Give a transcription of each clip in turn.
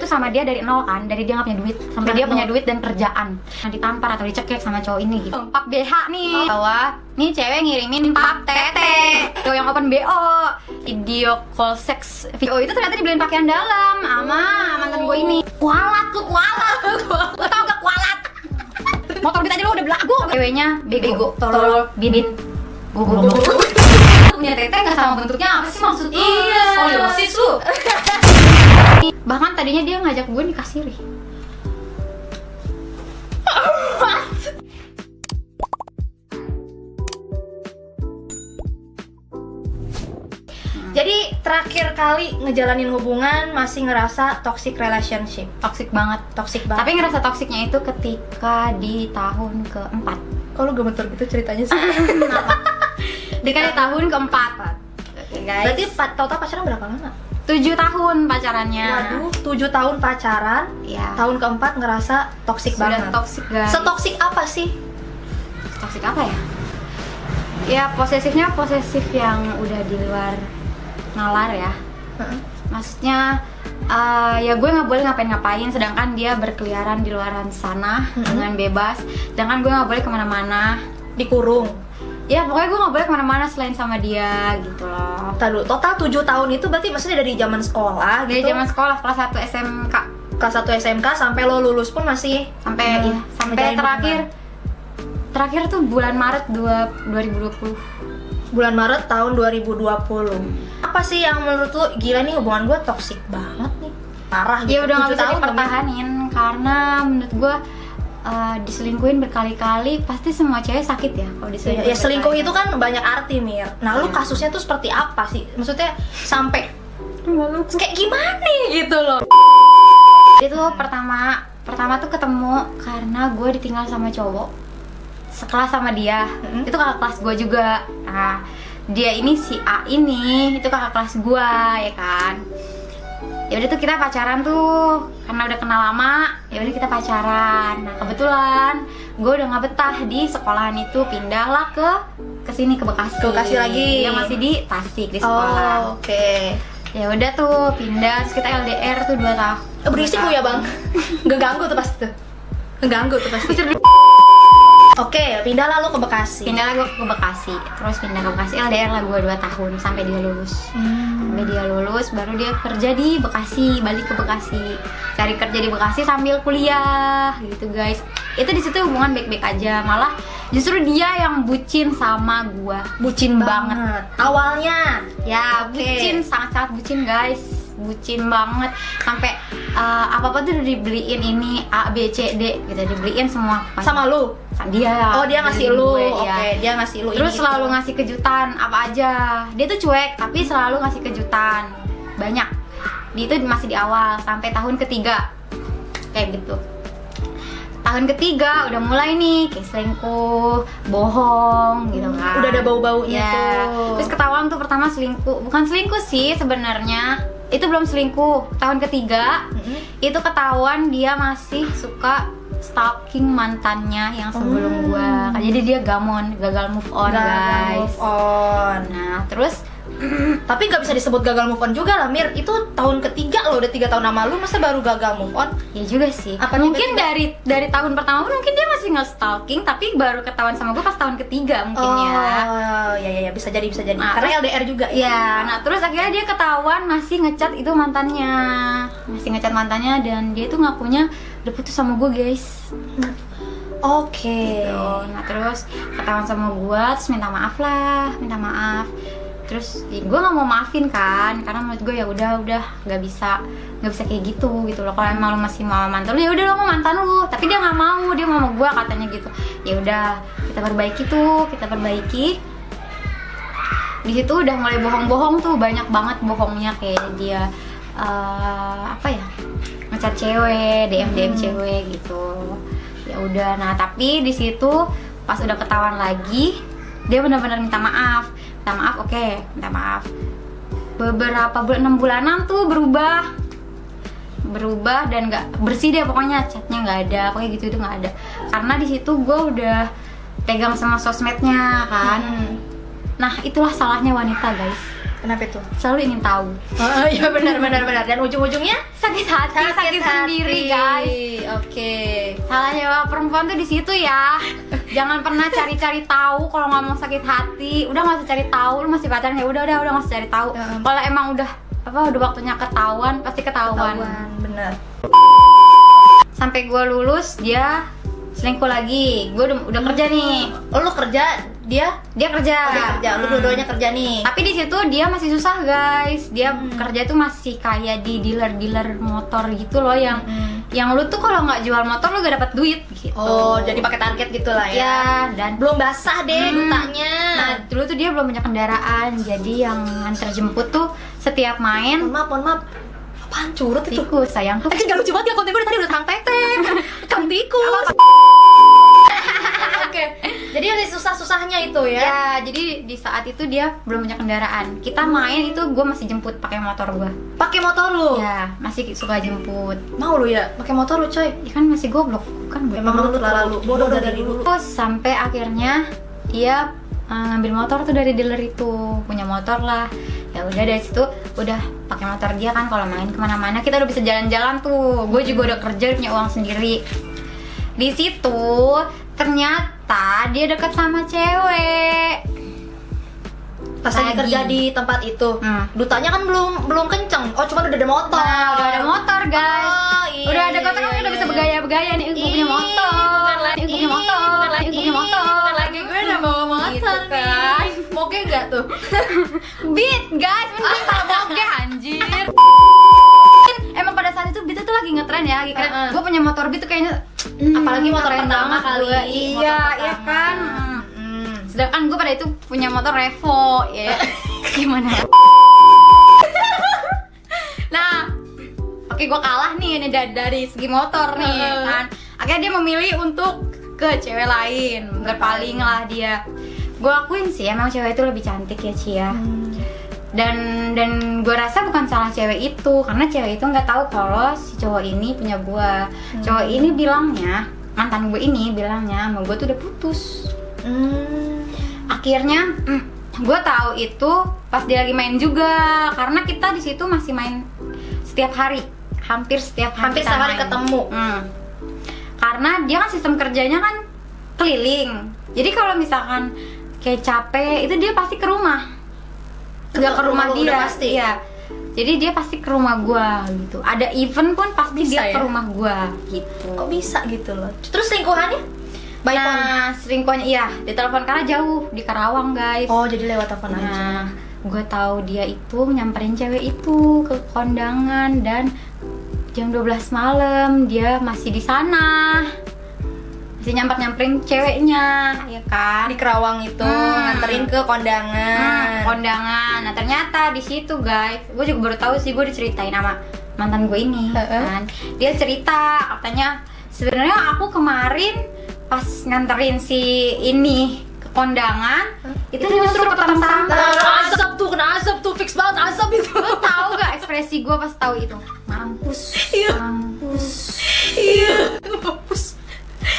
tuh sama dia dari nol kan, dari dia nggak punya duit sampai dia punya duit dan kerjaan. Nah, ditampar atau dicekek sama cowok ini gitu. Pap BH nih, bahwa nih cewek ngirimin pap tete, cowok yang open BO, video call sex video itu ternyata dibeliin pakaian dalam sama mantan gue ini. Kualat lu, kualat. Lu tau gak kualat? Motor kita aja lu udah belagu. Ceweknya bego, tolol, bibin, gugur. Punya tete nggak sama bentuknya apa sih maksudnya? Iya, skoliosis lu. Bahkan tadinya dia ngajak gue nikah siri. Jadi terakhir kali ngejalanin hubungan masih ngerasa toxic relationship. Toxic banget. Tapi ngerasa toksiknya itu ketika di tahun keempat. Kok lu gemeter gitu ceritanya sih? Di tahun keempat. Oke, guys. Berarti total pacaran berapa lama? 7 tahun pacarannya. Waduh, 7 tahun pacaran. Ya. Tahun keempat ngerasa toxic banget. Toxic, guys. Setoxic apa sih? Toxic apa ya? Ya posesifnya posesif yang udah di luar nalar ya. Maksudnya ya gue nggak boleh ngapain-ngapain, sedangkan dia berkeliaran di luaran sana dengan bebas. Sedangkan gue nggak boleh kemana-mana, Dikurung. ya pokoknya gue nggak boleh kemana-mana selain sama dia gitu loh. Taduh, total 7 tahun itu berarti maksudnya dari zaman sekolah Dari gitu? zaman sekolah kelas 1 SMK Kelas 1 SMK sampai lo lulus pun masih sampai sampai ngejalanin terakhir tuh bulan Maret 2020. bulan Maret tahun 2020. Apa sih yang menurut lo gila nih hubungan gue toxic banget nih? Parah gitu. Ya udah nggak 7 bisa tahun dipertahanin karena menurut gue diselingkuhin berkali-kali pasti semua cewek sakit ya kalau diselingkuhin. Ya selingkuh itu kan banyak arti Mir. Nah lu kasusnya tuh seperti apa sih? Maksudnya sampai kayak gimana nih gitu loh? Itu pertama tuh ketemu karena gue ditinggal sama cowok sekelas sama dia. Itu kakak kelas gue juga. Nah, dia ini si A ini itu kakak kelas gue ya kan. Ya udah tuh kita pacaran tuh karena udah kenal lama. Ya udah kita pacaran. Nah kebetulan gue udah nggak betah di sekolahan itu, pindahlah ke sini ke Bekasi. Ke Bekasi lagi. Dia masih di Tasik di sekolah. Oh, oke. Ya udah tuh pindah, terus kita LDR tuh 2 tahun. Berisik lu ya bang? Ngeganggu tuh pasti tuh. Ngeganggu tuh pasti. Oke, pindah lalu ke Bekasi. Pindah gue ke Bekasi, terus pindah ke Bekasi LDR lah gue 2 tahun sampai dia lulus. Sampai dia lulus, baru dia kerja di Bekasi, balik ke Bekasi, cari kerja di Bekasi sambil kuliah, gitu guys. Itu di situ hubungan baik-baik aja, malah justru dia yang bucin sama gue, bucin banget. Awalnya, Ya, Oke. bucin, sangat-sangat bucin guys, bucin banget sampai apa-apa tuh udah dibeliin ini A B C D gitu, dibeliin semua. sama lu? Dia. Oh dia ngasih Beliin lu, gue, oke iya. dia ngasih lu. Terus ini, selalu itu. ngasih kejutan apa aja. Dia tuh cuek tapi selalu ngasih kejutan banyak. Itu masih di awal sampai tahun ketiga kayak gitu. Tahun ketiga udah mulai nih kayak selingkuh, bohong gitu kan. Udah ada bau-baunya Ya. tuh. Terus ketahuan tuh pertama selingkuh, bukan selingkuh sih sebenarnya. Itu belum selingkuh. Tahun ketiga itu ketahuan dia masih suka stalking mantannya yang sebelum gua. Jadi dia gagal move on, guys. Move on. Nah, terus Tapi nggak bisa disebut gagal move on juga lah Mir. Itu tahun ketiga lo, udah 3 tahun sama lu masa baru gagal move on? ya juga sih. Apa Mungkin tiba-tiba? dari tahun pertama mungkin dia masih nge-stalking, tapi baru ketahuan sama gua pas tahun ketiga mungkin ya. Oh ya bisa jadi Nah, karena terus- LDR juga Ya, nah terus akhirnya dia ketahuan masih ngechat itu mantannya, dan dia tuh ngakunya udah putus sama gue guys. Oke. Gitu. Nah terus ketahuan sama gue, terus minta maaf. Terus ya, gue nggak mau maafin kan, karena menurut gue ya udah nggak bisa kayak gitu loh. Kalau emang lu masih mau mantan lu, ya udah lu mau mantan lu. Tapi dia nggak mau, dia mau sama gue katanya gitu. Ya udah kita perbaiki. Di situ udah mulai bohong tuh, banyak banget bohongnya, kayak dia ngecat cewek, DM cewek gitu. Ya udah, nah tapi di situ pas udah ketahuan lagi, dia benar-benar minta maaf. Minta maaf. Beberapa bulan, 6 bulanan tuh berubah dan nggak bersih deh pokoknya, chatnya nggak ada, pokoknya gitu itu nggak ada. Karena di situ gue udah pegang sama sosmednya kan. Nah itulah salahnya wanita guys. Kenapa itu? Selalu ingin tahu. Oh iya benar. Dan ujung-ujungnya Sakit hati, sakit sendiri guys. Oke. Salahnya perempuan tuh di situ ya. Jangan pernah cari-cari tahu kalau ngomong sakit hati. Udah nggak usah cari tahu. Lu masih pacaran ya udah nggak usah cari tahu. Kalau emang udah waktunya ketahuan, pasti ketahuan. Bener. Sampai gue lulus dia selingkuh lagi. Gue udah kerja nih. Oh, lu kerja, dia Dia kerja. Lu dua-duanya kerja nih. Tapi di situ dia masih susah guys. Dia kerja tuh masih kayak di dealer motor gitu loh yang lu tuh kalau nggak jual motor lu gak dapat duit gitu. Oh, jadi pakai target gitu lah ya. Ya, dan belum basah deh dutanya. Nah, dulu tuh dia belum punya kendaraan. Jadi yang antar jemput tuh setiap main. Mohon maaf. Apaan curut itu? Tikus sayang. Anjing gak lucu banget ya konten gue tadi udah kang tetek. Kang tikus. Oke. Jadi masih susah-susahnya itu ya. Ya, jadi di saat itu dia belum punya kendaraan. Kita main itu gue masih jemput pakai motor gue. Pakai motor lu? Ya, masih suka jemput. Mau lu ya? Pakai motor lu coy. Ya kan masih goblok kan gue. Emang lu terlalu bodoh dari dulu. Terus sampai akhirnya dia ngambil motor tuh dari dealer itu, punya motor lah. Ya udah dari situ udah pakai motor dia kan kalau main kemana-mana kita udah bisa jalan-jalan tuh. Gue juga udah kerja punya uang sendiri. Di situ ternyata dia dekat sama cewek. Pas lagi kerja di tempat itu, dutanya kan belum kenceng. Oh, cuma udah ada motor. Nah, udah ada motor guys. Oh, iya, udah ada kotak udah bisa bergaya-bergaya nih. Gue punya motor. Gue punya motor. Gue punya motor. Lagi gue udah bawa motor Gitu kan. nih. Moge gak tuh? Beat guys, mending kalau moge anjir. Emang pada saat itu Beat tuh lagi ngetren ya, gue punya motor Beat tuh kayaknya Apalagi motor keren pertama banget kali. gue. Iya, Motor iya pertama. kan. Sedangkan gue pada itu punya motor Revo ya. Gimana? Nah, oke gue kalah nih ini dari segi motor nih kan. Akhirnya dia memilih untuk ke cewek lain, berpaling lah dia. Gue akuin sih emang cewek itu lebih cantik ya Cia. Dan gue rasa bukan salah cewek itu, karena cewek itu nggak tahu kalau si cowok ini punya gue. Cowok ini bilangnya, mantan gue ini bilangnya sama gue tuh udah putus. Akhirnya gue tahu itu pas dia lagi main juga, karena kita di situ masih main setiap hari, hampir setiap hari kita sehari main. ketemu. Karena dia kan sistem kerjanya kan keliling, jadi kalau misalkan kayak capek itu dia pasti ke rumah, nggak ke rumah Lu dia udah pasti? Iya. Jadi dia pasti ke rumah gua gitu. Ada event pun pasti Bisa dia ya? ke rumah gua gitu. Kok bisa gitu loh? Terus selingkuhannya? By phone? Nah, selingkuhannya iya, ditelepon karena jauh di Karawang guys. Oh, jadi lewat telepon aja. Nah, gue tahu dia itu nyamperin cewek itu ke kondangan dan jam 12 malam dia masih di sana. Masih nyamperin ceweknya, ya kan? Di Kerawang itu nganterin ke kondangan. Kondangan. Nah, ternyata di situ guys, gue juga baru tahu sih, gue diceritain sama mantan gue ini kan. Dia cerita katanya sebenarnya aku kemarin pas nganterin si ini ke kondangan itu justru ketemu sampah. Kena asap tuh, fix banget asap itu. Lo tau gak ekspresi gue pas tahu itu? Mampus. Iya. Mampus. Iya, mampus.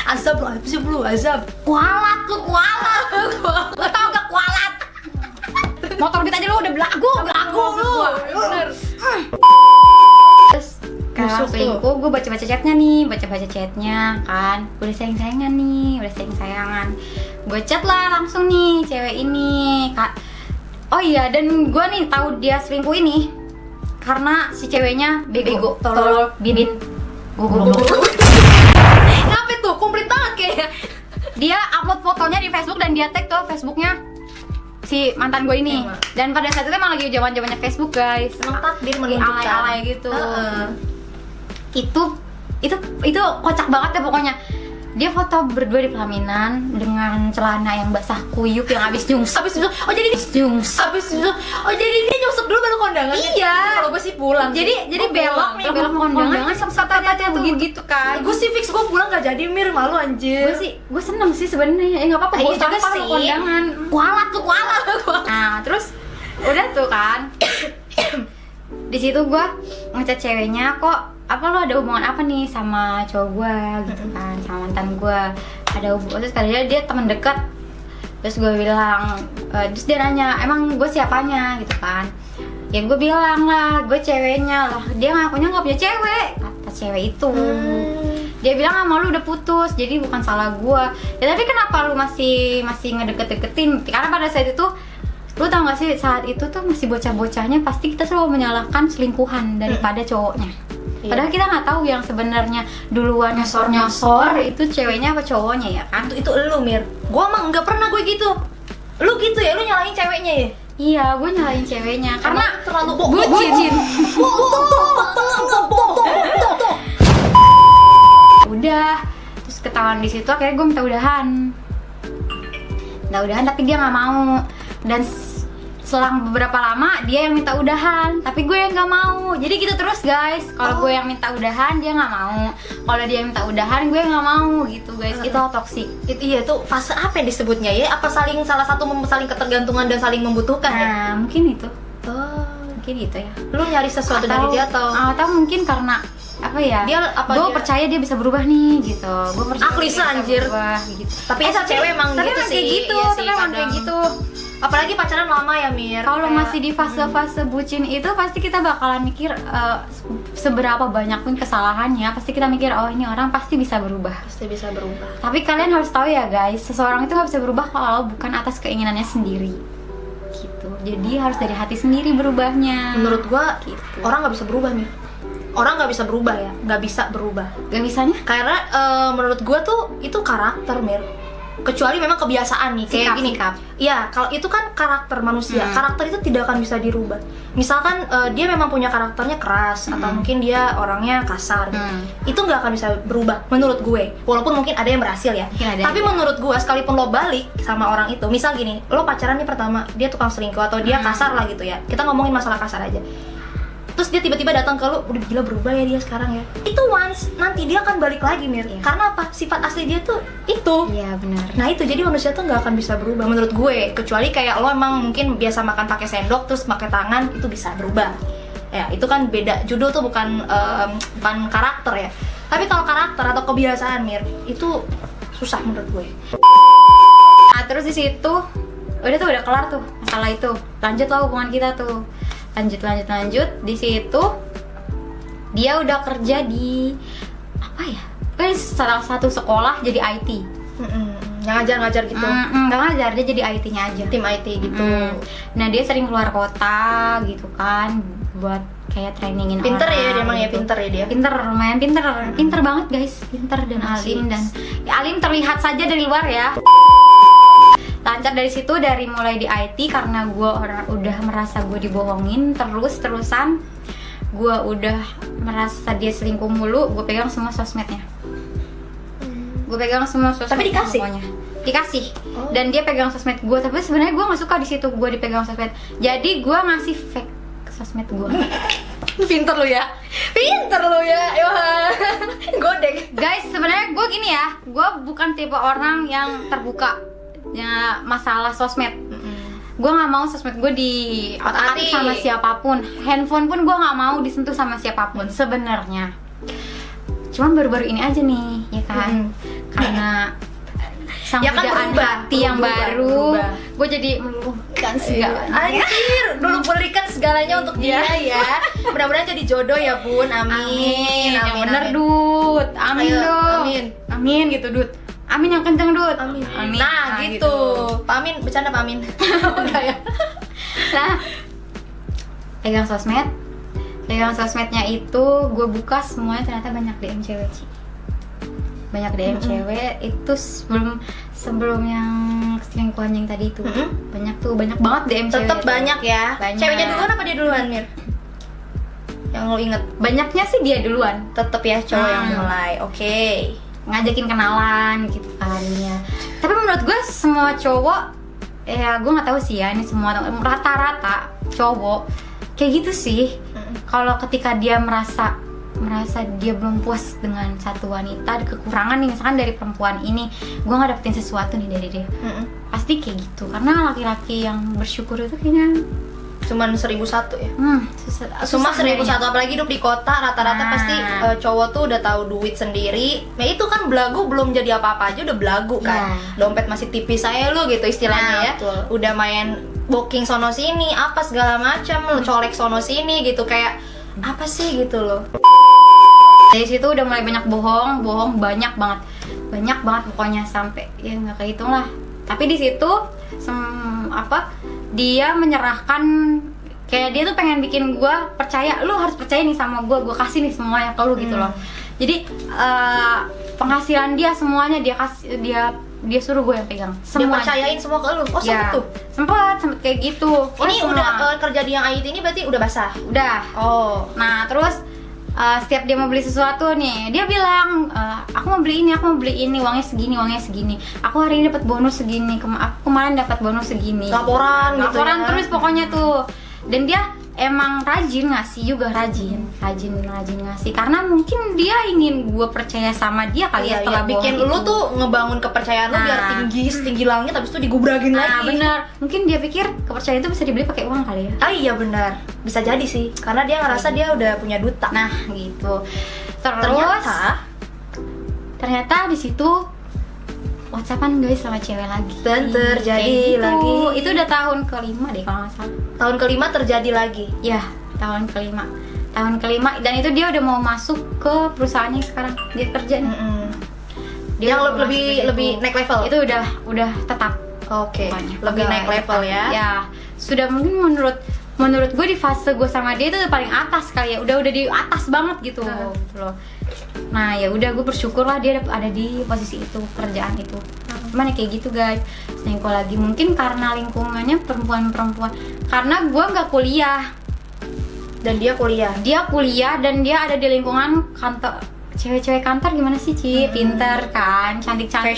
Asap lu, asap. Kualat lu, kualat. Lo tau gak kualat? Motor Beat aja lu udah belagu lu. Bener. Terus kalau selingkuh, gue baca-baca chatnya kan. Udah sayang-sayangan nih, gue chat lah langsung nih cewek ini Kak. Oh iya, dan gue nih tahu dia selingkuh ini karena si ceweknya bego, tolol, bibin, gugup. Kenapa tuh? Komplit banget kayaknya. Dia upload fotonya di Facebook dan dia tag tuh Facebooknya si mantan gue ini. Dan pada saat itu emang lagi zaman-zamannya Facebook guys. Emang takdir menunjukkan. Alay-alay gitu. Itu kocak banget ya pokoknya. Dia foto berdua di pelaminan dengan celana yang basah kuyup yang habis nyungsep. Oh jadi dia nyusuk dulu baru kondangan. Iya. Kalau gue sih pulang. Jadi belok kondangan kata-kata gitu kan. Gue sih fix gue pulang gak jadi, Mir, malu anjir. Gue seneng sih sebenarnya. Nggak apa-apa. Iya juga sampah sih. lu kondangan. Kualat. Nah terus udah tuh kan. Di situ gue ngechat ceweknya, kok apa lo ada hubungan apa nih sama cowok gue gitu kan, sama mantan gue ada hubungan. Terus katanya dia teman dekat Terus gue bilang, terus dia nanya, emang gue siapanya gitu kan. Ya gue bilang lah, gue ceweknya lah. Dia ngakunya gak punya cewek, kata cewek itu. Dia bilang sama lu udah putus, jadi bukan salah gue. Ya tapi kenapa lu masih ngedeket-deketin? Karena pada saat itu, lu tau gak sih, saat itu tuh masih bocah-bocahnya, pasti kita selalu menyalahkan selingkuhan daripada cowoknya. Padahal kita nggak tahu yang sebenarnya duluan nyosor itu ceweknya apa cowoknya ya kan? Itu lu Mir. Gua emang nggak pernah gue gitu. Lu gitu ya, lu nyalahin ceweknya ya? Iya, gue nyalahin ceweknya karena terlalu bucin. Udah, terus ketahuan di situ akhirnya gue minta udahan. Tapi dia nggak mau. Dan selang beberapa lama dia yang minta udahan, tapi gue yang nggak mau. Jadi gitu terus guys. Kalau gue yang minta udahan dia nggak mau. Kalau dia yang minta udahan gue nggak mau gitu guys. Itu toksik. Iya tuh fase apa yang disebutnya ya? Apa salah satu saling ketergantungan dan saling membutuhkan ya? Nah mungkin itu. Mungkin itu ya. Lu nyari sesuatu dari dia atau mungkin karena apa ya? Gue percaya dia bisa berubah nih gitu. Gue percaya Klise anjir. Berubah, gitu. Tapi cewek emang gitu sih. Iya tapi emang kayak gitu. Apalagi pacaran lama ya Mir. Kalau masih di fase-fase bucin itu pasti kita bakalan mikir seberapa banyak pun kesalahannya, pasti kita mikir oh ini orang pasti bisa berubah. Tapi kalian harus tahu ya guys, seseorang itu nggak bisa berubah kalau bukan atas keinginannya sendiri. Gitu. Jadi harus dari hati sendiri berubahnya. Menurut gua gitu. Orang nggak bisa berubah Mir. Orang nggak bisa berubah ya, nggak bisa berubah. Gak bisanya? Karena menurut gua tuh itu karakter Mir. Kecuali memang kebiasaan nih kayak gini. Iya, kalau itu kan karakter manusia. Karakter itu tidak akan bisa dirubah. Misalkan dia memang punya karakternya keras atau mungkin dia orangnya kasar. Itu nggak akan bisa berubah menurut gue. Walaupun mungkin ada yang berhasil ya. Tapi menurut gue sekalipun lo balik sama orang itu, misal gini, lo pacaran nih pertama, dia tukang selingkuh atau dia kasar lah gitu ya. Kita ngomongin masalah kasar aja. Terus dia tiba-tiba datang ke lu, udah gila berubah ya dia sekarang ya. Itu once, nanti dia akan balik lagi Mir. Karena apa? Sifat asli dia tuh itu. Iya benar. Nah itu jadi manusia tuh nggak akan bisa berubah menurut gue. Kecuali kayak lo emang mungkin biasa makan pakai sendok terus pakai tangan, itu bisa berubah. Ya itu kan beda. Judul tuh bukan karakter ya. Tapi kalau karakter atau kebiasaan Mir, itu susah menurut gue. Nah terus di situ udah kelar tuh masalah itu. Lanjut lah hubungan kita tuh. Lanjut di situ dia udah kerja di apa ya? Salah satu sekolah jadi IT. Yang ngajar gitu. Nggak ngajar, dia jadi IT-nya aja. Tim IT gitu. Nah dia sering keluar kota gitu kan buat kayak trainingin pinter orang. Ya dia emang gitu. ya pinter ya dia. Lumayan pinter banget guys. Pinter dan alim dan ya, alim terlihat saja dari luar ya. Lancar dari situ, dari mulai di IT karena gue udah merasa gue dibohongin terus-terusan. Gue udah merasa dia selingkuh mulu, gue pegang semua sosmednya. Tapi dikasih? Pokoknya. Dikasih. Dan dia pegang sosmed gue, tapi sebenarnya gue nggak suka di situ gue dipegang sosmed. Jadi gue ngasih fake sosmed gue. Pinter lu ya. Godek. Guys, sebenarnya gue gini ya, gue bukan tipe orang yang terbuka ya masalah sosmed. Gue nggak mau sosmed gue diotak-atik sama siapapun. Handphone pun gue nggak mau disentuh sama siapapun sebenarnya. Cuman baru-baru ini aja nih, ya kan? Karena sang ya kan hati yang baru, gue jadi meluluhkan segalanya. Anjir, dulu belikan segalanya untuk dia ya. Mudah-mudahan jadi jodoh ya Bun, amin. Yang bener Dut, amin dong. Amin gitu Dut. Amin yang kenceng Dut. Amin. Nah gitu. Pak Amin, bercanda Pak Amin. Udah ya. Nah, pegang sosmednya itu gue buka semuanya, ternyata banyak DM cewek Ci. Banyak DM cewek itu sebelum yang selingkuhan yang tadi itu. Banyak banget DM cewek. Tetap banyak ya. Banyak. Ceweknya duluan apa dia duluan Mir? Yang lo inget? Banyaknya sih dia duluan. Tetep ya cowok yang mulai. Oke. Ngajakin kenalan gitu kan ya. Tapi menurut gue semua cowok ya gue nggak tahu sih ya, ini semua rata-rata cowok kayak gitu sih. Kalau ketika dia merasa dia belum puas dengan satu wanita, ada kekurangan nih misalkan dari perempuan ini, gue nggak dapetin sesuatu nih dari dia, pasti kayak gitu. Karena laki-laki yang bersyukur itu kayaknya cuman 1001 ya. Susah Cuma 1001, nyarinya. apalagi hidup di kota rata-rata Nah. pasti cowok tuh udah tahu duit sendiri. Nah itu kan belagu, belum jadi apa-apa aja udah belagu kan. Dompet masih tipis saya lu gitu istilahnya Nah, ya. betul. Udah main booking sono sini, apa segala macam, colek sono sini gitu, kayak apa sih gitu loh. Dari situ udah mulai banyak bohong banyak banget pokoknya, sampai ya nggak kehitung lah. Tapi di situ dia menyerahkan, kayak dia tuh pengen bikin gue percaya, lu harus percaya nih sama gue kasih nih semuanya ke lu gitu loh. Jadi penghasilan dia semuanya dia kasih, dia suruh gue yang pegang Dia semuanya. percayain semua ke lu. Oh sempet tuh. Sempet kayak gitu. Ini Semua. udah kerja di yang IT ini berarti udah basah. Udah. Oh. Nah terus setiap dia mau beli sesuatu nih, dia bilang aku mau beli ini, uangnya segini, aku hari ini dapat bonus segini, aku kemarin dapat bonus segini. Laporan gitu ya. Terus pokoknya tuh. Dan dia emang rajin ngasih juga, rajin ngasih, karena mungkin dia ingin gue percaya sama dia kali ya, setelah bikin bohong lu itu. tuh ngebangun kepercayaan lu biar tinggi langit, habis itu digubragin Nah lagi. bener, mungkin dia pikir kepercayaan itu bisa dibeli pakai uang kali ya. Ah iya benar, bisa jadi sih, karena dia ngerasa dia udah punya duta. Nah gitu. Terus ternyata di situ WhatsAppan guys sama cewek lagi. Dan terjadi Kayak gitu. lagi. Itu udah tahun kelima deh kalau nggak salah. Tahun kelima terjadi lagi. Ya tahun kelima dan itu dia udah mau masuk ke perusahaannya sekarang, dia kerja nih. Dia Yang udah mau lebih masuk ke lebih situ. next level. Itu udah tetap. Oke. Pokoknya. Lebih Udah naik level tetap. ya. Ya sudah, mungkin menurut gue di fase gue sama dia itu paling atas kali ya, udah di atas banget gitu, gitu loh. Nah ya udah, gue bersyukur lah dia ada di posisi itu, kerjaan itu. Cuman ya kayak gitu guys, selingkuh lagi mungkin karena lingkungannya perempuan, karena gue nggak kuliah Dan dia kuliah. dan dia ada di lingkungan kantor. Cewek-cewek kantor gimana sih Ci? Pinter kan, cantik-cantik,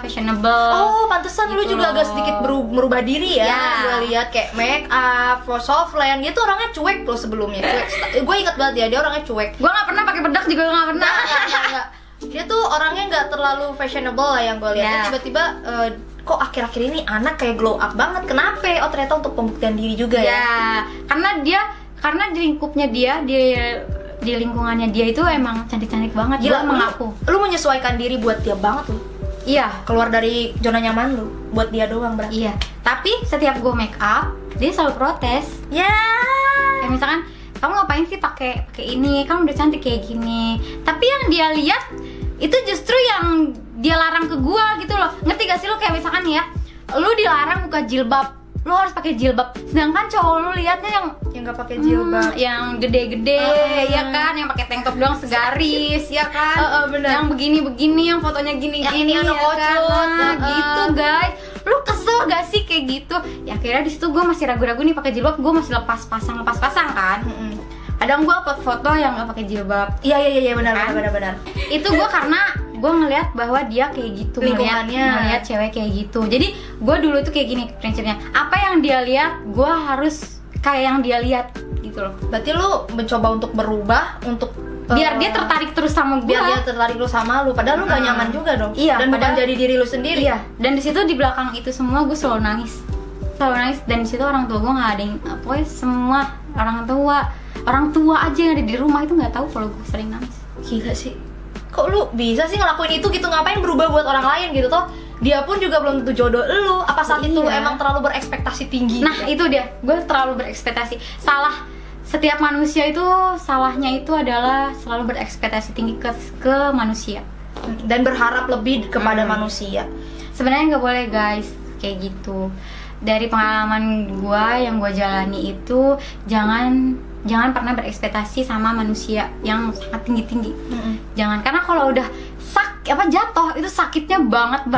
fashionable. Oh, pantesan lu Gitu juga agak loh. sedikit merubah diri ya. Ya. Gue lihat kayak make up, softland, dia tuh orangnya cuek loh sebelumnya. Gue inget banget ya, dia orangnya cuek. Gue nggak pernah pakai bedak juga, nggak pernah. Enggak. Dia tuh orangnya nggak terlalu fashionable lah yang gue lihat. Ya. Tiba-tiba kok akhir-akhir ini anak kayak glow up banget. Kenapa? Oh ternyata untuk pembuktian diri juga ya. Ya, karena di lingkupnya dia, di lingkungannya dia itu emang cantik-cantik banget. Gila, Gila mengaku. Lu menyesuaikan diri buat dia banget lu. Iya, Keluar dari zona nyaman lu buat dia doang berarti. iya. Tapi setiap gue make up, dia selalu protes. Ya. Kayak misalkan, kamu ngapain sih pakai ini? Kamu udah cantik kayak gini. Tapi yang dia lihat itu justru yang dia larang ke gua gitu loh. Ngerti gak sih lu, kayak misalkan ya, lu dilarang buka jilbab, lu harus pakai jilbab. Sedangkan cowok lu liatnya yang nggak pakai jilbab. yang gede-gede, ya kan, yang pakai tank top doang segaris, ya kan, bener. yang begini-begini, yang fotonya gini-gini, Yang ini anak ya kan? ocut, Nah, gitu guys. Lu kesel gak sih kayak gitu? Ya akhirnya di situ gue masih ragu-ragu nih pakai jilbab, gue masih lepas pasang kan. Kadang gue upload foto yang gak pakai jilbab. Iya benar Kan? benar. Itu gue karena gue ngeliat bahwa dia kayak gitu, Lingkungannya. ngeliat cewek kayak gitu. Jadi gue dulu tuh kayak gini prinsipnya, apa yang dia lihat gue harus kayak yang dia lihat gitu loh. Berarti lu mencoba untuk berubah untuk Biar dia tertarik terus sama gue. biar dia tertarik lu sama lu, padahal lu gak nyaman juga dong. Iya, Dan bukan padahal- jadi diri lu sendiri. Iya. Dan di situ di belakang itu semua gue selalu nangis. Dan di situ orang tua gue nggak ada yang, pokoknya semua orang tua aja yang ada di rumah itu nggak tahu kalau gue sering nangis. Gila sih. Kok lu bisa sih ngelakuin itu gitu? Ngapain berubah buat orang lain gitu toh? Dia pun juga belum tentu jodoh lu. Apa saat itu lu Iya. emang terlalu berekspektasi tinggi? Nah itu dia, gue terlalu berekspektasi. Setiap manusia itu salahnya itu adalah selalu berekspektasi tinggi ke manusia. Dan berharap lebih kepada manusia. Sebenarnya nggak boleh guys kayak gitu. Dari pengalaman gue yang gue jalani itu, jangan pernah berekspektasi sama manusia yang sangat tinggi. Jangan, karena kalau udah jatuh itu sakitnya banget.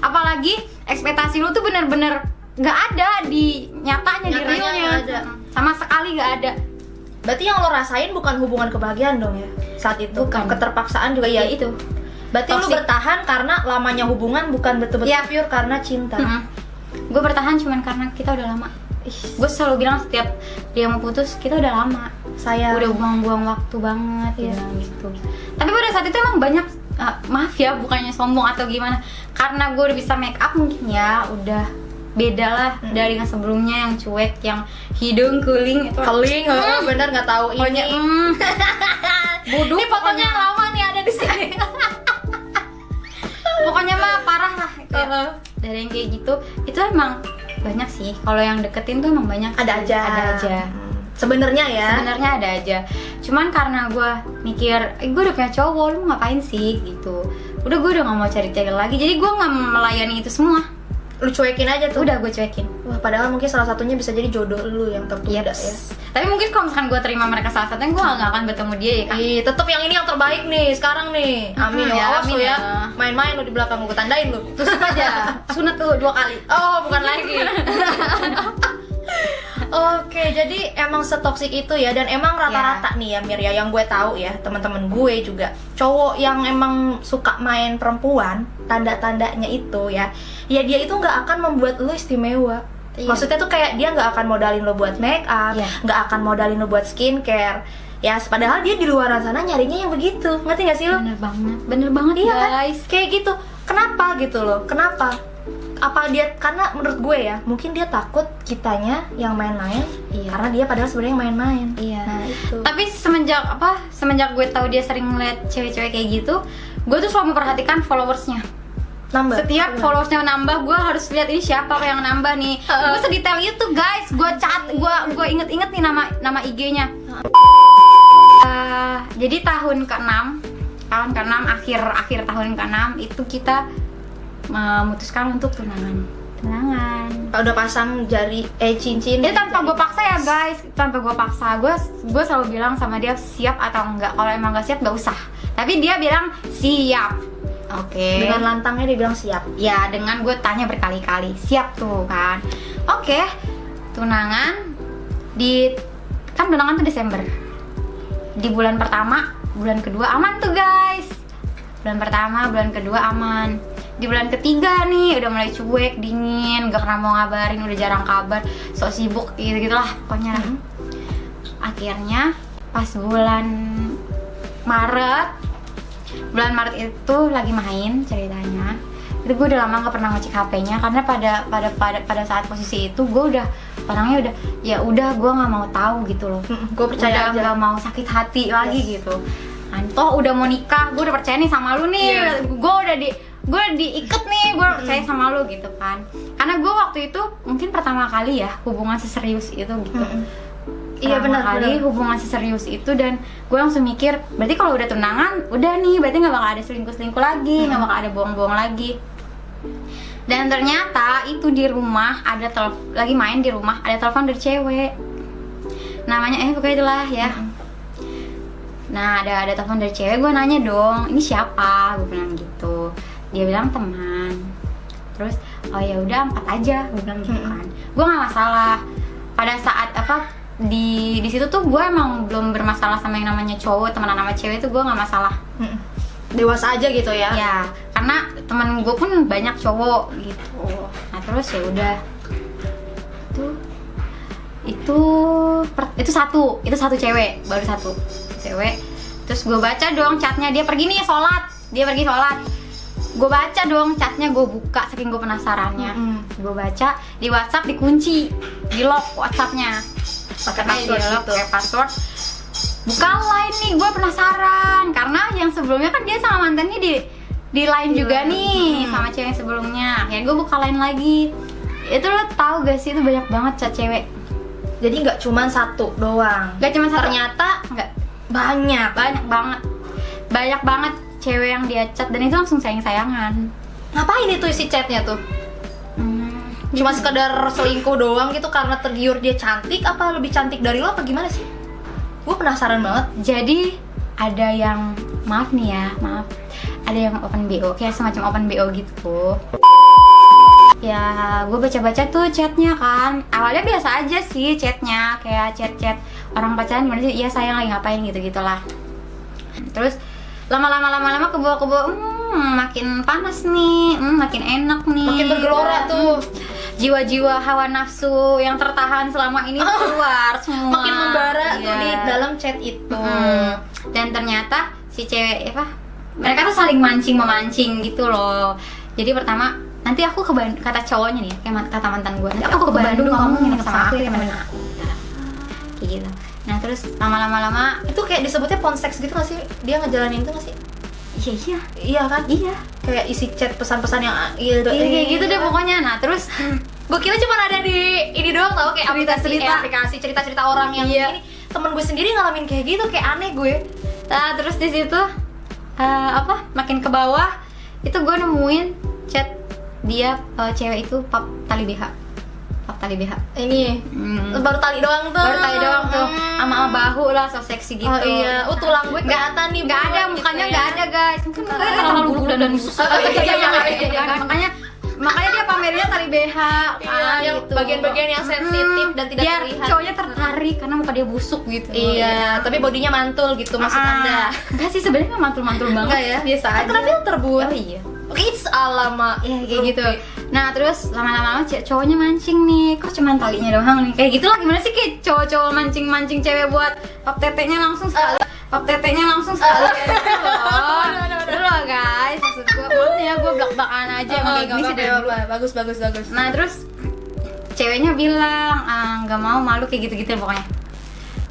Apalagi ekspektasi lu tuh bener-bener nggak ada di nyatanya, di Nyatanya realnya. nggak ada. Sama sekali nggak ada. Berarti yang lo rasain bukan hubungan kebahagiaan dong ya saat itu? Bukan. Keterpaksaan juga ya itu. Berarti lu Toxic. bertahan karena lamanya hubungan, bukan betul-betul Iya. pure karena cinta. Gue bertahan cuman karena kita udah lama. Gue selalu bilang setiap dia mau putus, kita udah lama. Saya Udah buang-buang waktu banget, Iya. ya gitu. Tapi pada saat itu emang banyak, maaf ya bukannya sombong atau gimana, karena gue udah bisa make up mungkin ya, udah beda lah dari yang sebelumnya, yang cuek, yang hidung kuling itu. Keling, bener nggak tahu ini. Bodoh. Ini fotonya yang lama nih ada di sini. Pokoknya mah parah lah itu ya. Dari yang kayak gitu, itu emang banyak sih. Kalau yang deketin tuh emang banyak. Ada sih. aja. Ada aja. Sebenarnya ya. Sebenarnya ada aja. Cuman karena gue mikir, gue udah punya cowok, lu ngapain sih gitu. Udah gue udah nggak mau cari-cari lagi. Jadi gue nggak melayani itu semua. Lu cuekin aja tuh. Udah gue cuekin. Wah, padahal mungkin salah satunya bisa jadi jodoh lu yang tertunda ya. Tapi mungkin kalau misalkan gue terima mereka salah satunya, gue nggak akan bertemu dia ya kan. Ih, tetep yang ini yang terbaik nih sekarang nih. Amin ya, awas amin lu ya. ya. Main-main lu di belakang gue tandain lu. Tusuk aja. Sunat tuh 2 kali. Oh, bukan lagi. Oke, jadi emang setoksik itu ya, dan emang rata-rata nih ya Mir ya, yang gue tahu ya, teman-teman gue juga cowok yang emang suka main perempuan, tanda-tandanya itu ya dia itu nggak akan membuat lu istimewa. Iya. Maksudnya tuh kayak dia nggak akan modalin lo buat make up, Iya. nggak akan modalin lo buat skincare. Ya, padahal dia di luar sana nyarinya yang begitu. Ngerti nggak sih lo? Bener banget Iya kan? guys. Kayak gitu. Kenapa gitu loh? Kenapa? Apa dia, karena menurut gue ya, mungkin dia takut kitanya yang main-main. Iya. Karena dia padahal sebenarnya main-main. Iya. Nah, itu. Tapi semenjak gue tahu dia sering ngeliat cewek-cewek kayak gitu, gue tuh selalu memperhatikan followersnya. Nambah. Setiap followersnya nambah, gue harus lihat ini siapa yang nambah nih. Gue sedetail itu guys. Gue gue inget-inget nih nama IG-nya. Jadi tahun ke-6 akhir tahun ke-6 itu kita memutuskan untuk tunangan. Udah pasang cincin. Itu tanpa gue paksa ya guys, tanpa gue paksa. Gue selalu bilang sama dia siap atau enggak. Kalau emang nggak siap nggak usah. Tapi dia bilang siap. Oke. Dengan lantangnya dia bilang siap. Ya, dengan gue tanya berkali-kali, siap tuh kan. Oke, tunangan kan tunangan tuh Desember. Di bulan pertama, bulan kedua aman tuh guys. Bulan pertama, bulan kedua aman. Di bulan ketiga nih udah mulai cuek, dingin, gak pernah mau ngabarin, udah jarang kabar, sok sibuk gitu-gitulah pokoknya. Akhirnya pas bulan Maret itu lagi main ceritanya. Itu gue udah lama gak pernah ngecek HP-nya karena pada saat posisi itu gue udah orangnya udah gue nggak mau tahu gitu loh. Gue percaya udah aja. nggak mau sakit hati lagi gitu. Toh udah mau nikah, gue udah percaya nih sama lu nih. Gue diikat nih, gue percaya sama lu gitu kan. Karena gue waktu itu mungkin pertama kali ya hubungan seserius itu gitu. Iya benar. Hubungan seserius itu, dan gue langsung mikir berarti kalau udah tunangan udah nih berarti nggak bakal ada selingkuh lagi, nggak bakal ada bohong-bohong lagi. Dan ternyata itu di rumah ada lagi main di rumah ada telepon dari cewek, namanya pokoknya itulah ya. Nah ada telepon dari cewek, gue nanya dong ini siapa, gue bilang gitu. Dia bilang teman. Terus oh ya udah 4 aja, gue bilang gitu kan. Gue nggak masalah. Pada saat di situ tuh gue emang belum bermasalah sama yang namanya cowok, temenan sama cewek itu gue nggak masalah. Dewasa aja gitu ya. Ya, karena temen gue pun banyak cowok gitu. Nah terus ya udah itu satu cewek, baru satu cewek. Terus gue baca dong chatnya, dia pergi sholat. Gue baca dong chatnya, gue buka saking gue penasarannya. Gue baca di WhatsApp dikunci, di lock WhatsAppnya. Pakai password. Buka line nih, gue penasaran karena yang sebelumnya kan dia sama mantannya di line juga nih sama cewek yang sebelumnya. Akhirnya gue buka line lagi. Itu lo tahu gak sih itu banyak banget chat cewek. Jadi nggak cuma satu doang. Gak cuma satu. Ternyata nggak banyak banget cewek yang dia chat, dan itu langsung sayang-sayangan. Ngapain itu isi chatnya tuh? Cuma sekedar selingkuh doang gitu karena tergiur dia cantik, apa lebih cantik dari lo apa gimana sih? Gue penasaran banget. Jadi ada yang maaf ada yang open BO, kayak semacam open BO gitu. Ya gue baca tuh chatnya kan. Awalnya biasa aja sih chatnya, kayak chat orang pacaran gimana sih, iya sayang lagi ngapain gitu-gitulah. Terus lama-lama kebawa makin panas nih, makin enak nih, makin bergelora tuh. Jiwa-jiwa hawa nafsu yang tertahan selama ini keluar semua, makin membara tuh di dalam chat itu. Dan ternyata si cewek mereka tuh saling memancing gitu loh. Jadi pertama nanti aku ke Bandung, kata cowoknya nih, kayak kata mantan gue, nanti aku ke Bandung, kamu nginep sama aku ya mana? Kayak gitu. Nah terus lama-lama Itu kayak disebutnya ponseks gitu gak sih? Dia ngejalanin itu gak sih? iya Iya kan? iya Kayak isi chat pesan-pesan yang gitu. iya kayak gitu deh pokoknya. Nah terus Gue kira cuma ada di ini doang tau, kayak aplikasi cerita-cerita orang yang ini. Temen gue sendiri ngalamin kayak gitu, kayak aneh gue. nah, terus di situ makin ke bawah itu gue nemuin chat dia cewek itu pap tali BH. Ini baru tali doang tuh. Baru tali doang tuh, sama bahu lah, so seksi gitu. Oh iya, tulang gue kelihatan nih. Nggak ada, mukanya nggak ada guys. Mungkin mukanya terlalu buruk dan busuk. Makanya dia pamernya tali BH. Yang gitu. bagian-bagian yang sensitif dan tidak Biar terlihat. cowoknya tertarik karena muka dia busuk gitu. Iya, tapi bodinya mantul gitu maksud Anda. Enggak sih, sebenarnya nggak mantul-mantul banget. Enggak ya? Biasa aja. Kena filter, Bu. Oh iya. It's alama. Ya kayak gitu. Nah terus lama-lama cowoknya mancing nih, kok cuma talinya doang nih. Kayak gitulah, gimana sih kayak cowok-cowok mancing cewek buat pap tetenya langsung sekali. Itu loh guys, maksud gue maksudnya gue belak-belakan aja emang kayak gini sih dari dulu. Bagus. Nah terus ceweknya bilang nggak mau, malu kayak gitu-gitu pokoknya.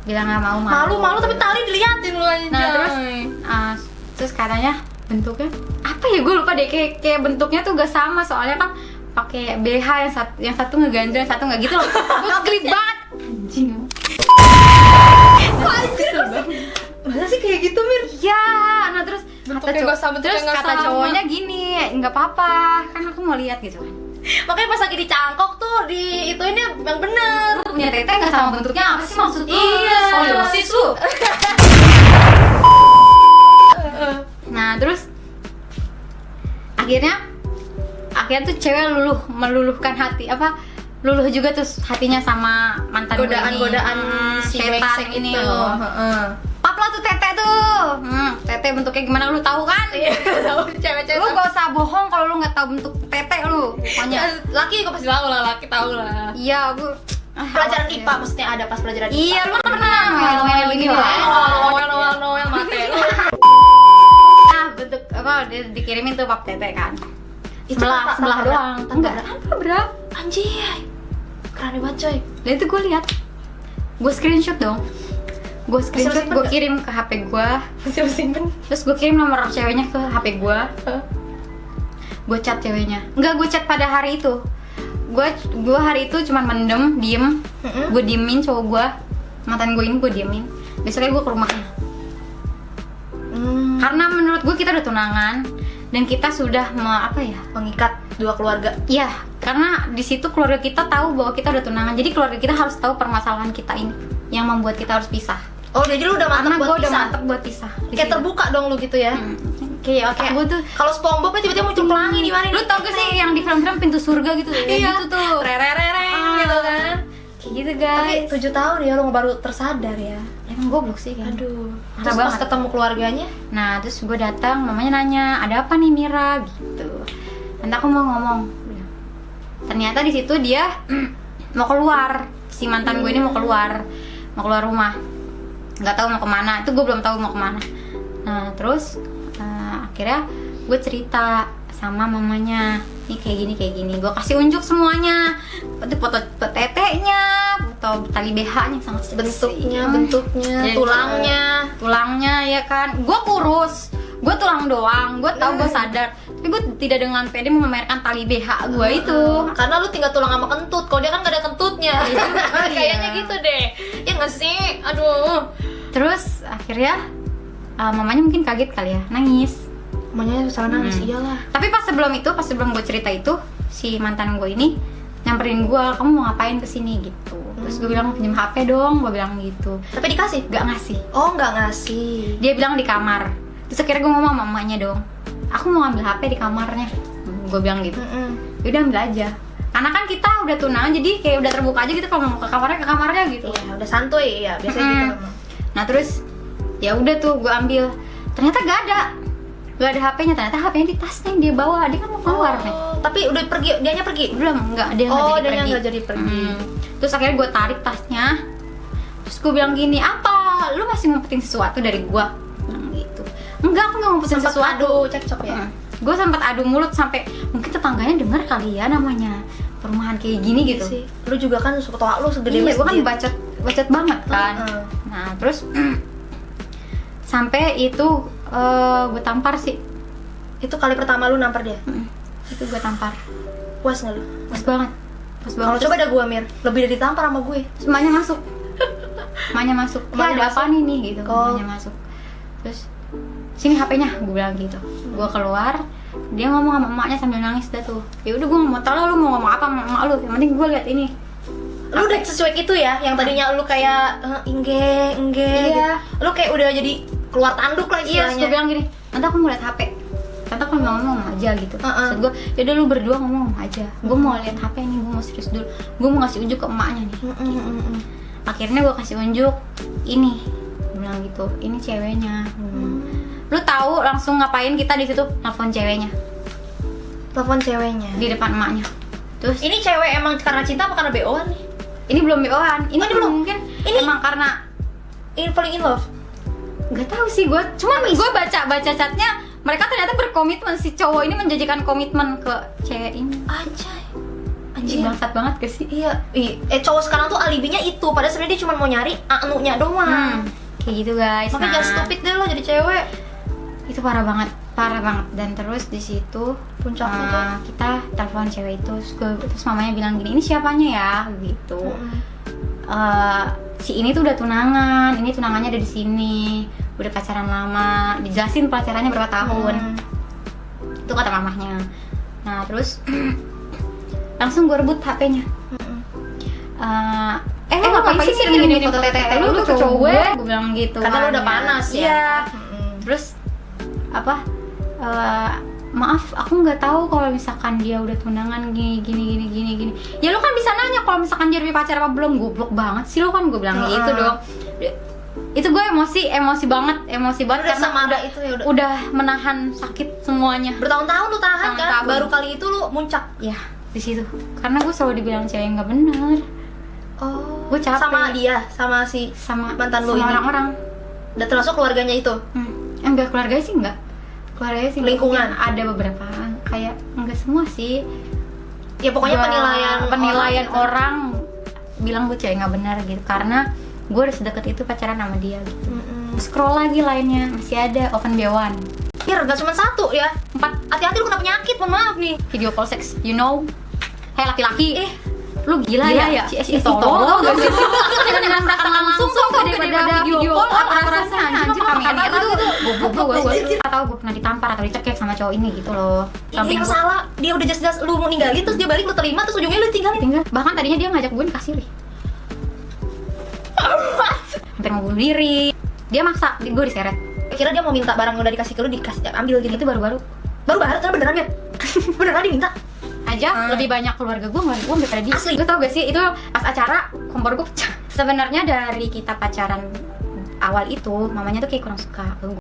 Bilang nggak mau, Malu tapi tali diliatin lu aja. Nah terus katanya bentuknya apa ya, gue lupa deh, kayak bentuknya tuh gak sama, soalnya kan pakai BH yang satu ngeganjel, yang satu nggak gitu loh. Gue klik banget anjing. Masa sih kayak gitu, Mir? Ya, nah terus kata cowoknya gini, nggak apa-apa, kan aku mau lihat gitu kan. Makanya pas lagi dicangkok tuh di itu ini yang bener. Lu punya tete nggak sama bentuknya, apa sih maksud lu? Iya. Skoliosis lu. Nah terus akhirnya tuh cewek meluluhkan hati, luluh juga tuh hatinya sama mantan gue ini. Godaan si setan ini loh. Pap lah tuh tete tuh. Tete bentuknya gimana lu tahu kan? Iya, tahu cewek-cewek. Lu gak usah bohong kalau lu nggak tahu bentuk tete lu. Pokoknya laki gue pasti tahu lah, laki tahu lah. iya, gue Pelajaran IPA maksudnya ada pas pelajaran IPA. iya, lu pernah noel begini lah. Noel mate. Nah, bentuk dikirimin tuh pap tete kan. Itu sebelah doang. Enggak, berapa? Anjay. Keren banget coy. Dan itu gue lihat, gue screenshot dong. Gue screenshot, gue kirim ke HP gue. Masih simpen. Terus gue kirim nomor ceweknya ke HP gue. Gue chat ceweknya. Enggak, gue chat pada hari itu. Gue hari itu cuma diem. Gue diemin cowok gue, mantan gue ini gue diemin. Besoknya gue ke rumahnya. Karena menurut gue kita udah tunangan dan kita sudah Mengikat dua keluarga. Iya, karena di situ keluarga kita tahu bahwa kita udah tunangan. Jadi keluarga kita harus tahu permasalahan kita ini yang membuat kita harus pisah. Oh, jadi lu udah Karena mantap gue buat udah pisah. mantep buat pisah. Kayak terbuka dong lu gitu ya. Kayak otak gue tuh. Kalau SpongeBob tiba-tiba muncul pelangi di mana? Lu tau gak sih yang di film-film pintu surga gitu? Iya. Gitu tuh. Rereng gitu kan. Kayak gitu Tapi guys. 7 tahun ya lu baru tersadar ya. Emang goblok sih kan. Aduh. Parah Terus pas banget. ketemu keluarganya, Nah terus gue datang, mamanya nanya, ada apa nih Mira gitu. Nanti aku mau ngomong. Ternyata di situ dia mau keluar, si mantan gue ini mau keluar rumah, nggak tahu mau kemana. Itu gue belum tahu mau kemana. Nah terus akhirnya gue cerita sama mamanya, ini kayak gini. Gue kasih unjuk semuanya, foto tetenya, foto tali BH-nya sangat seksi. bentuknya, Jadi, tulangnya ya kan. Gue kurus, gue tulang doang. Gue tahu, gue sadar. Tapi gue tidak dengan pede memamerkan tali BH gue itu. Karena lu tinggal tulang sama kentut. Kalau dia kan gak ada kentutnya. Kayaknya Iya. gitu deh. Ya nggak sih? Aduh. Terus akhirnya mamanya mungkin kaget kali ya, nangis. Mamanya salah nangis, iyalah. Tapi pas sebelum gue cerita itu, si mantan gue ini nyamperin gue, kamu mau ngapain kesini gitu. Terus gue bilang pinjam HP dong, gue bilang gitu. Tapi dikasih? Gak ngasih. Oh, nggak ngasih. Dia bilang di kamar. Terus akhirnya gue ngomong sama mamanya dong, aku mau ambil HP di kamarnya. Gue bilang gitu. Yaudah ambil aja. Karena kan kita udah tunangan, jadi kayak udah terbuka aja gitu, kalau mau ke kamarnya gitu. Iya, udah santuy ya, biasanya gitu memang. Nah terus ya udah tuh gue ambil. Ternyata gak ada HP-nya. Ternyata HP-nya di tasnya yang dia bawa. Dia kan mau keluar nih. Tapi udah pergi, dianya pergi? Belum, enggak, dia nggak jadi pergi. Terus akhirnya gue tarik tasnya. Terus gue bilang gini, apa? Lu masih ngumpetin sesuatu dari gue? Bilang gitu. Enggak, aku nggak ngumpetin Sempet sesuatu. adu cekcok ya? gue sempat adu mulut sampai mungkin tetangganya denger kali ya, namanya perumahan kayak gini gitu sih. Lu juga kan ketua lu segede iya, masjid. gue kan bacot banget kan. Nah terus sampai itu gue tampar sih. Itu kali pertama lu nampar dia? Itu gue tampar. Puas nggak lu? Puas banget. Kalau coba ada gue, Mir, lebih dari ditampar sama gue. Semuanya masuk. Emaknya masuk. Emaknya Ada apa nih gitu. Emaknya masuk. Terus sini HP-nya, gue bilang gitu. Gue keluar, dia ngomong sama emaknya sambil nangis dah tuh. Ya udah gue nggak mau tahu lu mau ngomong apa sama emak lu. Yang penting gue lihat ini. Lu udah sesuai itu ya, yang tadinya lu kayak enggak Iya. gitu. Lu kayak udah jadi keluar tanduk lagi Iya, gue bilang gini, nanti aku mau lihat HP. Tante aku ngomong aja gitu. Maksud gue, yaudah lu berdua ngomong aja. Gue mau lihat HP nih, gue mau serius dulu. Gue mau ngasih unjuk ke emaknya nih. Akhirnya gue kasih unjuk ini, gue bilang gitu. Ini ceweknya. Lu tahu langsung ngapain kita di situ? Telepon ceweknya Telepon ceweknya di depan emaknya. Terus ini cewek emang karena cinta apa karena BO-an nih? ini belum BO-an. Ini belum. mungkin Ini- emang karena Falling in love. nggak tahu sih gue. Cuman gue baca chatnya, mereka ternyata berkomitmen. Si cowok ini menjanjikan komitmen ke cewek ini. Anjay. Anjir, bangsat banget gak sih? Iya. Cowok sekarang tuh alibinya itu, padahal sebenarnya dia cuma mau nyari anunya doang. Kayak gitu guys. Makanya jangan stupid deh lo jadi cewek. Itu parah banget. Dan terus di situ Puncaknya tuh. kita telepon cewek itu, terus mamanya bilang gini, ini siapanya ya gitu. Si ini tuh udah tunangan, ini tunangannya ada di sini, udah pacaran lama, dijelasin pacarannya berapa tahun. Itu kata mamahnya. Nah terus langsung gue rebut HP-nya. Lu ngapain sih ngirim foto tete lu ke cowok gue? Gue bilang gitu. Karena lu udah panas ya. Iya. Terus apa? Maaf, aku nggak tahu kalau misalkan dia udah tunangan gini. Ya lu kan bisa nanya kalau misalkan dia udah pacar apa belum. Goblok banget sih lu kan, gue bilang gitu dong. Itu gue emosi banget Udah karena sama itu ya udah menahan sakit semuanya. bertahun-tahun lu tahan kan, Tahun-tahun. baru kali itu lu muncak. Ya di situ karena gue selalu dibilang cewek nggak bener. Gue capek Sama dia, sama si sama mantan lu sama ini. orang-orang. Dan termasuk keluarganya itu. Enggak, keluarganya sih enggak. Keluarganya sih Lingkungan. ada beberapa, kayak enggak semua sih. Ya pokoknya penilaian orang bilang gue cewek nggak benar gitu karena gue udah sedekat itu pacaran sama dia gitu. Scroll lagi lainnya masih ada open B1. Ya gak cuma satu ya. 4 Hati-hati lu kena penyakit, mohon maaf nih. video call seks, you know. Hey laki-laki, lu gila ya? CS itu tolong. gak sih? Kita merasakan langsung tuh daripada video call. Apa rasanya anjir kami ini tuh goblok gue. Atau gue pernah ditampar atau dicekek sama cowok ini gitu loh. Ini yang salah, dia udah jelas-jelas lu mau ninggalin terus dia balik lu terima terus ujungnya lu tinggalin. tinggal. Bahkan tadinya dia ngajak gue nikah siri. Hampir mau bunuh diri. Dia maksa, gue diseret. Kira dia mau minta barang udah dikasih ke lu dikasih ambil gitu. Itu baru-baru Ternyata beneran ya? Beneran diminta? aja lebih banyak keluarga gue daripada dia. Asli. Gue tau gak sih itu pas acara kompor gue pecah. Sebenarnya dari kita pacaran awal itu mamanya tuh kayak kurang suka.